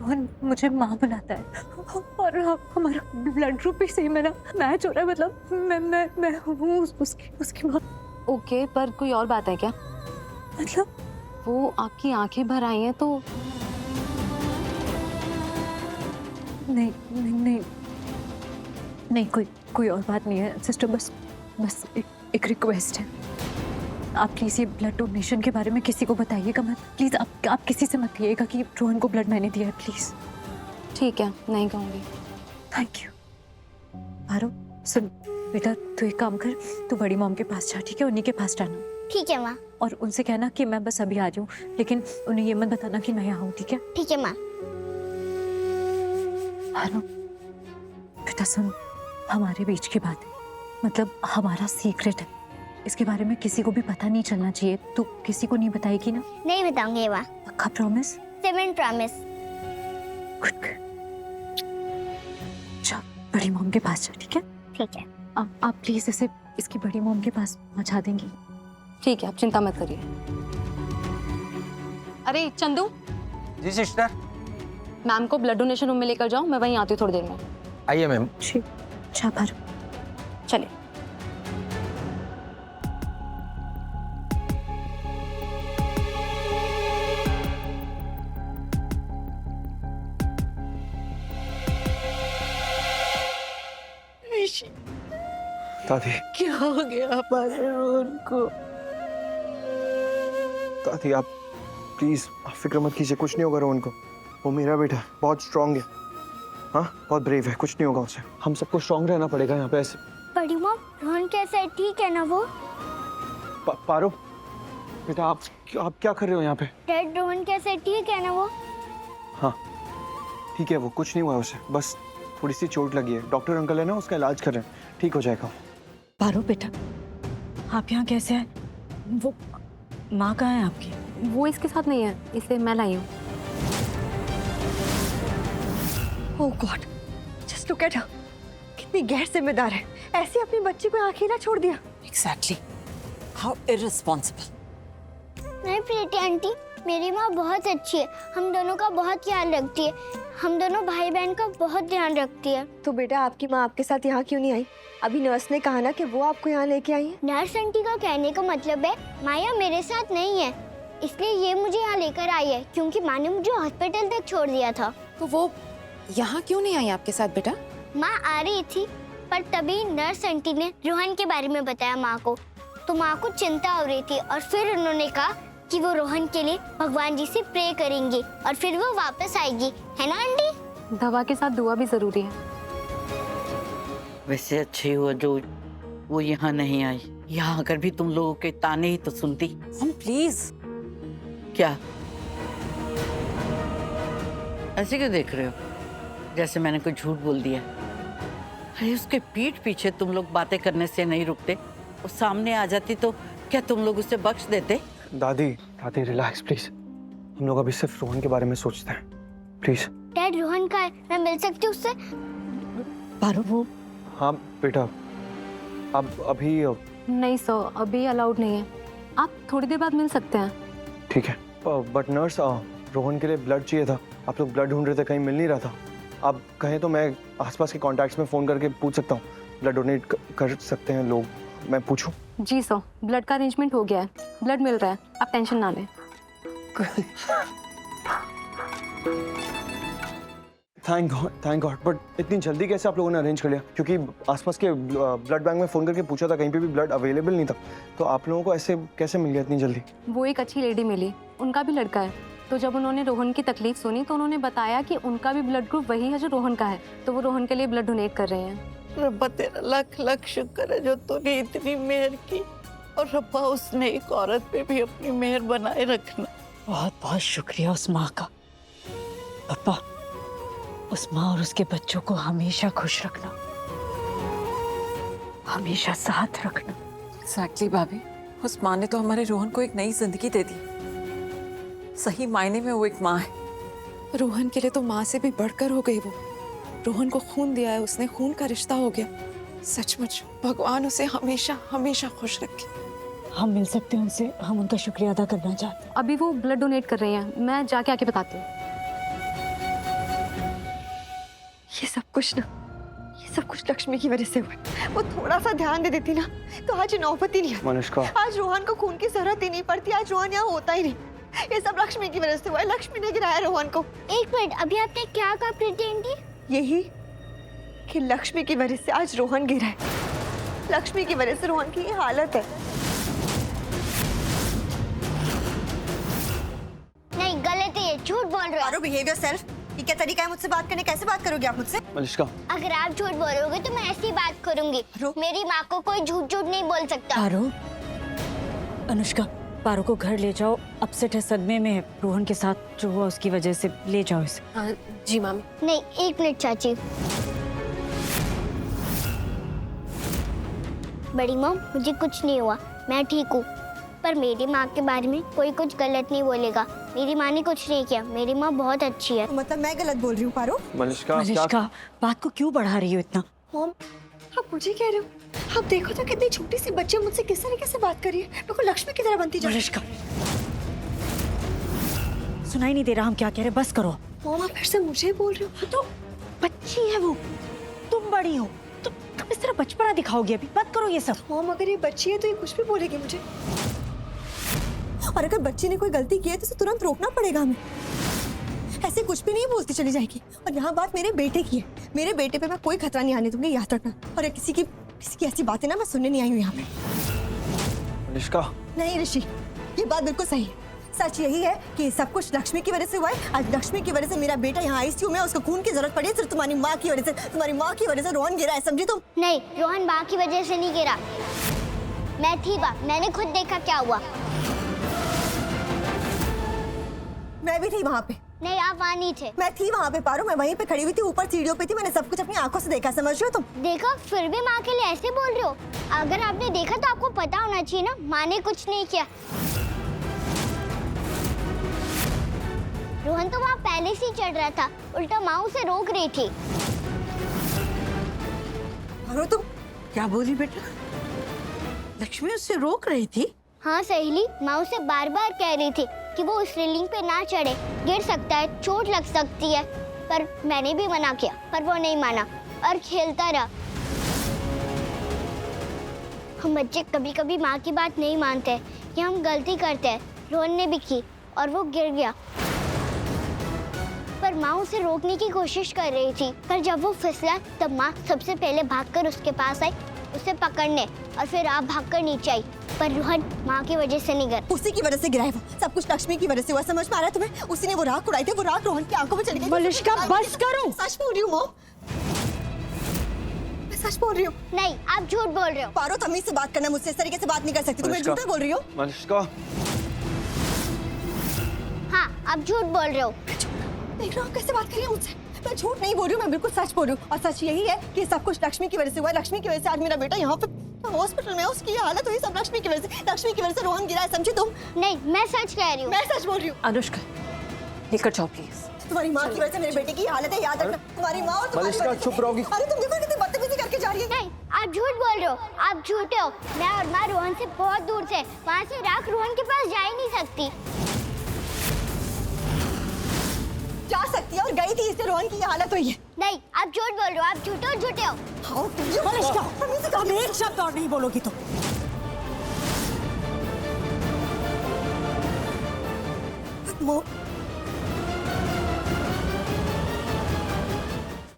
रोहन मुझे माँ बुलाता है और हमारा ब्लड ग्रुप भी सेम है ना, मैच हो रहा है। मतलब मैं हूँ उसकी माँ। ओके, पर कोई और बात है क्या? मतलब वो आपकी आंखें भर आई हैं तो नहीं नहीं नहीं नहीं, कोई और बात नहीं है सिस्टर। बस एक रिक्वेस्ट है, आप प्लीज ये ब्लड डोनेशन के बारे में किसी को बताइएगा मत। प्लीज आप किसी से मत कहिएगा कि रोहन को ब्लड मैंने दिया है, प्लीज। ठीक है, नहीं कहूँगी। Thank you. आरो सुन बेटा, तू एक काम कर, तू बड़ी मॉम के पास जा, ठीक है? उन्हीं के पास जाना ठीक है माँ। और उनसे कहना कि मैं बस अभी आ रही हूँ, लेकिन उन्हें ये मत बताना कि मैं यहाँ हूँ, ठीक है? ठीक है माँ। आरो बेटा सुन, हमारे बीच की बात है, मतलब हमारा सीक्रेट है, इसके बारे में किसी को भी पता नहीं चलना चाहिए। तू किसी को नहीं बताएगी ना? नहीं बताऊंगी माँ। पक्का प्रॉमिस? 7 प्रॉमिस। गुड। जा बड़ी मॉम के पास जा, ठीक है? ठीक है। आप प्लीज इसे इसकी बड़ी मॉम के पास पहुंचा देंगी? ठीक है, आप चिंता मत करिए। अरे चंदू, जी सिस्टर। मैम को ब्लड डोनेशन रूम में लेकर जाओ, मैं वहीं आती हूँ थोड़ी देर में। आइए मैम। ठीक, जा भर। चले। दादी, क्या हो गया हमारे रोहन को? दादी आप प्लीज आप फिक्र मत कीजिए, कुछ नहीं होगा रोहन को। वो मेरा बेटा है, बहुत स्ट्रांग है, हाँ बहुत ब्रेव है, कुछ नहीं होगा उसे। हम सबको स्ट्रांग रहना पड़ेगा यहाँ पे ऐसे। बड़ी मॉम, रोहन कैसा है? ठीक है ना वो? पारो बेटा, आप क्या कर रहे हो यहाँ पे? डैड, रोहन कैसा है? ठीक है ना वो? हाँ ठीक है, वो कुछ नहीं हुआ उसे, बस थोड़ी सी चोट लगी है। डॉक्टर अंकल है ना, उसका इलाज कर रहे हैं, ठीक हो जाएगा। पारो बेटा, आप यहाँ कैसे आए? वो माँ कहाँ है आपकी? वो इसके साथ नहीं है, इसे मैं लाई हूँ। Oh God, just look at her, कितनी गैर जिम्मेदार है, ऐसे अपनी बच्ची को अकेला छोड़ दिया। Exactly. How irresponsible. नहीं प्रीति आंटी, मेरी माँ बहुत अच्छी है, हम दोनों का बहुत ख्याल रखती है, हम दोनों भाई बहन का बहुत ध्यान रखती है। तो बेटा आपकी माँ आपके साथ यहाँ क्यों नहीं आई? अभी नर्स ने कहा ना कि वो आपको यहाँ लेके आई है। नर्स आंटी का कहने का मतलब है माया मेरे साथ नहीं है, इसलिए ये मुझे यहाँ लेकर आई है, क्योंकि माँ ने मुझे हॉस्पिटल तक छोड़ दिया था। तो वो यहाँ क्यों नहीं आई आपके साथ बेटा? माँ आ रही थी, पर तभी नर्स आंटी ने रोहन के बारे में बताया माँ को, तो माँ को चिंता हो रही थी और फिर उन्होंने कहा कि वो रोहन के लिए भगवान जी से प्रे करेंगी और फिर वो वापस आएगी, है ना आंटी? दवा के साथ दुआ भी जरूरी है। वैसे अच्छी हुआ जो वो यहाँ नहीं आई, यहाँ अगर भी तुम लोगों के ताने ही तो सुनती। हम प्लीज। क्या ऐसे क्यों देख रहे हो, जैसे मैंने कोई झूठ बोल दिया? अरे उसके पीठ पीछे तुम लोग बातें करने से नहीं रुकते, वो सामने आ जाती तो क्या तुम लोग उसे बख्श देते? दादी रिलैक्स प्लीज, हम लोग अभी सिर्फ रोहन के बारे में सोचते हैं, प्लीज। डैड, रोहन का है, मैं मिल सकती हूँ उससे? पारो वो हाँ बेटा, अब अभी नहीं सर, अभी अलाउड नहीं है, आप थोड़ी देर बाद मिल सकते हैं। ठीक है, बट नर्स रोहन के लिए ब्लड चाहिए था, आप लोग ब्लड ढूंढ रहे थे, कहीं मिल नहीं रहा था। आप कहें तो मैं आसपास के कॉन्टैक्ट्स में फ़ोन करके पूछ सकता हूँ, ब्लड डोनेट कर सकते हैं लोग, मैं पूछूं? जी सर, ब्लड का अरेंजमेंट हो गया है, ब्लड मिल रहा है, आप टेंशन ना लें। थैंक गॉड, बट इतनी जल्दी कैसे आप लोगों ने अरेंज कर लिया? क्योंकि आसपास के ब्लड बैंक में फ़ोन करके पूछा था, कहीं पे भी ब्लड अवेलेबल नहीं था, तो आप लोगों को ऐसे कैसे मिल गया इतनी जल्दी? वो एक अच्छी लेडी मिली, उनका भी लड़का है, तो जब उन्होंने रोहन की तकलीफ सुनी तो उन्होंने बताया कि उनका भी ब्लड ग्रुप वही है जो रोहन का है, तो वो रोहन के लिए ब्लड डोनेट कर रहे हैं। रब्बा तेरा लाख लाख शुक्र है जो तूने इतनी मेहर की, और रब्बा उसने एक औरत पे भी अपनी मेहर बनाए रखना। बहुत बहुत शुक्रिया उस माँ का। पापा, उस माँ और उसके बच्चों को हमेशा खुश रखना, हमेशा साथ रखना। एग्जैक्टली भाभी, उस माँ ने तो हमारे रोहन को एक नई जिंदगी दे दी, सही मायने में वो एक माँ है। रोहन के लिए तो माँ से भी बढ़कर हो गई वो। रोहन को खून दिया है उसने, खून का रिश्ता हो गया। सचमुच भगवान उसे हमेशा हमेशा खुश रखे। हम मिल सकते हैं उनसे, हम उनका शुक्रिया अदा करना चाहते हैं। अभी वो ब्लड डोनेट कर रहे हैं, मैं जाके आके बताती हूँ। कुछ ना, ये सब कुछ लक्ष्मी की वजह से हुआ है। वो थोड़ा सा ध्यान दे देती ना तो आज ये नौबत ही नहीं आती। मनुष्का, आज रोहन को खून की जरूरत ही नहीं पड़ती, आज रोहन यहाँ होता ही नहीं। ये सब लक्ष्मी की वजह से हुआ है, लक्ष्मी ने गिराया रोहन को। एक मिनट, अभी आपने क्या कहा प्रिटेंडी? यही कि लक्ष्मी की वजह से आज रोहन गिरा है, लक्ष्मी की वजह से रोहन की ये हालत है। नहीं, गलत है, ये झूठ बोल रहे हो। पारो, बिहेव योरसेल्फ। ये क्या तरीका है मुझसे बात करने? कैसे बात करोगे आप मुझसे? मलिष्का, अगर आप झूठ बोलोगे तो मैं ऐसी बात करूंगी। मेरी माँ को कोई झूठ नहीं बोल सकता। पारो, अनुष्का, पारो को घर ले जाओ, अपसेट है, सदमे में है रोहन के साथ जो हुआ उसकी वजह से। ले जाओ इसे। हाँ जी मामी। नहीं, एक मिनट चाची। बड़ी माँ, मुझे कुछ नहीं हुआ, मैं ठीक हूँ। पर मेरी माँ के बारे में कोई कुछ गलत नहीं बोलेगा। मेरी माँ ने कुछ नहीं किया, मेरी माँ बहुत अच्छी है। मतलब मैं गलत बोल रही हूँ पारो? मलिष्का, अनुष्का, बात को क्यों बढ़ा रही हो इतना? मॉम, आप मुझे कह रहे हो? आप देखो तो कितनी छोटी सी बच्ची मुझसे किस तरीके से बात कर रही है, बिल्कुल लक्ष्मी की तरह बनती जा रही है। अनुष्का, सुनाई नहीं दे रहा हम क्या कह रहे, बस करो। मॉम, आप फिर से मुझे बोल रहे हो? तो बच्ची है वो, तुम बड़ी हो, तुम इस तरह बचपना दिखाओगे अभी, मत करो ये सब। मॉम, अगर ये बच्ची है तो ये कुछ भी बोलेगी मुझे, और अगर बच्ची ने कोई गलती की है तो उसे तुरंत रोकना पड़ेगा हमें। ऐसे कुछ भी नहीं बोलती चली जाएगी। और यहाँ बात मेरे बेटे की है, मेरे बेटे पे मैं कोई खतरा नहीं आने दूंगी, याद रखना। और किसी की ऐसी बातें ना मैं सुनने नहीं आई हूँ यहाँ पे। मलिष्का, नहीं ऋषि, ये बात बिल्कुल सही है। सच यही है कि सब कुछ लक्ष्मी की वजह से हुआ है। आज लक्ष्मी की वजह से मेरा बेटा यहाँ आईसीयू में, उसको खून की जरूरत पड़ी है सिर्फ तुम्हारी माँ की वजह से। तुम्हारी माँ की वजह से रोहन गिरा है, समझी तुम? नहीं, रोहन माँ की वजह से नहीं गिरा, मैं थी वहाँ, मैंने खुद देखा क्या हुआ। मैं भी थी वहाँ पे। नहीं, आप वहाँ नहीं थे। मैं थी वहाँ पे पारो, मैं वहीं पे खड़ी हुई थी, ऊपर सीढ़ियों पे थी, मैंने सब कुछ अपनी आंखों से देखा, समझ रहे हो तुम? देखा, फिर भी माँ के लिए ऐसे बोल रहे हो? अगर आपने देखा तो आपको पता होना चाहिए ना, माँ ने कुछ नहीं किया। रोहन तो वहाँ पहले से ही चढ़ रहा था, उल्टा माँ उसे रोक रही थी। पारो, तुम क्या बोली बेटा? लक्ष्मी उससे रोक रही थी? हाँ सहेली, माँ उसे बार बार कह रही थी कि वो उस रेलिंग पे ना चढ़े, गिर सकता है, चोट लग सकती है। पर मैंने भी मना किया, पर वो नहीं माना और खेलता रहा। हम बच्चे कभी कभी माँ की बात नहीं मानते कि हम गलती करते हैं। रोहन ने भी की और वो गिर गया, पर माँ उसे रोकने की कोशिश कर रही थी। पर जब वो फिसला तब माँ सबसे पहले भागकर उसके पास आई, उसे पकड़ने, और फिर आप भागकर नीचे आई। पर रोहन माँ की वजह से नहीं गिरा। उसी की वजह से गिरा है वो, सब कुछ लक्ष्मी की वजह से हुआ, समझ में आ रहा है तुम्हें? उसी ने वो राख उड़ाई थी, वो राख रोहन की आंखों में चली गई। मलिष्का, बस करो। सच बोल रही हूँ मॉम, मैं सच बोल रही हूँ। नहीं, आप झूठ बोल रहे हो। पारो, तमीज से बात करना, मुझसे इस तरीके से बात नहीं कर सकती। तुम्हें मलिष्का, झूठा बोल रही हो? मलिष्का, हाँ, आप झूठ बोल रहे हो। देख रहे हो कैसे बात कर रही है मुझसे? मैं झूठ नहीं बोल रही हूँ, मैं बिल्कुल सच बोल रही हूँ। और सच यही है कि सब कुछ लक्ष्मी की वजह से हुआ है। लक्ष्मी की वजह से आज मेरा बेटा यहाँ पे हॉस्पिटल में है, उसकी ये हालत हुई सब लक्ष्मी की वजह से। लक्ष्मी की वजह से रोहन गिरा है, समझी तुम? नहीं, मैं सच कह रही हूँ। मैं सच बोल रही हूँ। अनुष्का, लेकर जाओ प्लीज। तुम्हारी माँ की वजह से मेरे बेटे की हालत है, याद रखना। तुम्हारी माँ और तुम्हारी मलिष्का, वजह से। चुप रहोगी? अरे तुम देखो कितनी बदतमीजी करके जा रही है। नहीं, आप झूठ बोल रहे हो, आप झूठे हो। मैं और माँ रोहन से बहुत दूर थे, वहाँ से राख रोहन के पास जा ही नहीं सकती। जा सकती है और गई थी, इससे रोहन की ये हालत हुई है। नहीं, आप झूठ बोल रहे हो, आप झूठे हो, झूठे हो। हाँ, मलिष्का, तुम एक शब्द और नहीं बोलोगी तो। मो